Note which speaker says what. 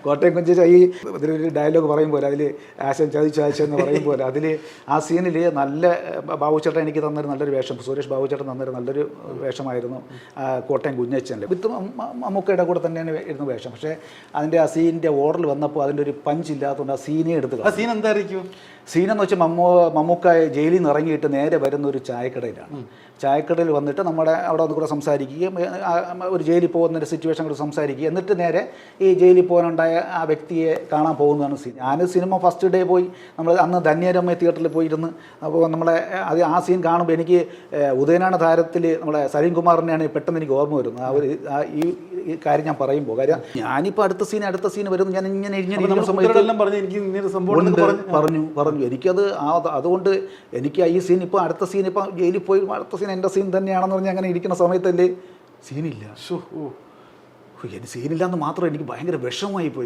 Speaker 1: കോട്ടയം കുഞ്ചേച്ച ഈ ഇതിലൊരു ഡയലോഗ് പറയും പോലെ അതിൽ ആശൻ ചതിച്ചാച്ചെന്ന് പറയും പോലെ അതിൽ ആ സീനിൽ നല്ല ബാബുച്ചേട്ടൻ എനിക്ക് തന്നൊരു നല്ലൊരു വേഷം, സുരേഷ് ബാബുച്ചേട്ടൻ തന്നൊരു നല്ലൊരു വേഷമായിരുന്നു കോട്ടയം കുഞ്ഞച്ചനിൽ. വിത്ത് മമ്മൂക്കയുടെ കൂടെ തന്നെയാണ് ഇരുന്ന വേഷം. പക്ഷേ അതിൻ്റെ ആ സീനിൻ്റെ ഓർഡർ വന്നപ്പോൾ അതിൻ്റെ ഒരു പഞ്ച് ഇല്ലാത്തതുകൊണ്ട് ആ സീനേ എടുത്ത്.
Speaker 2: ആ സീൻ എന്തായിരിക്കും?
Speaker 1: സീനെന്ന് വെച്ചാൽ മമ്മൂക്ക ജയിലിൽ നിന്ന് ഇറങ്ങിയിട്ട് നേരെ വരുന്ന ഒരു ചായക്കടയിലാണ്. ചായക്കടയിൽ വന്നിട്ട് നമ്മുടെ അവിടെ ഒന്ന് കൂടെ സംസാരിക്കുകയും ഒരു ജയിലിൽ പോകുന്നൊരു സിറ്റുവേഷൻ കൂടെ സംസാരിക്കുക, എന്നിട്ട് നേരെ ഈ ജയിലിൽ പോകാനുണ്ടായ ആ വ്യക്തിയെ കാണാൻ പോകുന്നതാണ് സീൻ. ഞാൻ സിനിമ ഫസ്റ്റ് ഡേ പോയി, നമ്മൾ അന്ന് ധന്യരമ്മ തിയേറ്ററിൽ പോയിരുന്ന്. അപ്പോൾ നമ്മളെ അത് ആ സീൻ കാണുമ്പോൾ എനിക്ക് ഉദയനാണ് താരത്തിൽ നമ്മളെ സലീം കുമാറിനെയാണ് പെട്ടെന്ന് എനിക്ക് ഓർമ്മ വരുന്നത്. ആ ഒരു ഈ കാര്യം ഞാൻ പറയുമ്പോൾ, കാര്യം ഞാനിപ്പോൾ അടുത്ത സീൻ വരുന്നു, ഞാൻ ഇങ്ങനെ പറഞ്ഞു എനിക്കത് അതുകൊണ്ട് എനിക്ക് ഈ സീൻ ഇപ്പോൾ അടുത്ത സീൻ ഇപ്പം ജയിലിൽ പോയി അടുത്ത സീൻ എൻ്റെ സീൻ തന്നെയാണെന്ന് പറഞ്ഞ് അങ്ങനെ ഇരിക്കുന്ന സമയത്തല്ലേ സീനില്ല. സീനില്ലാന്ന് മാത്രം എനിക്ക് ഭയങ്കര വിഷമമായി പോയി.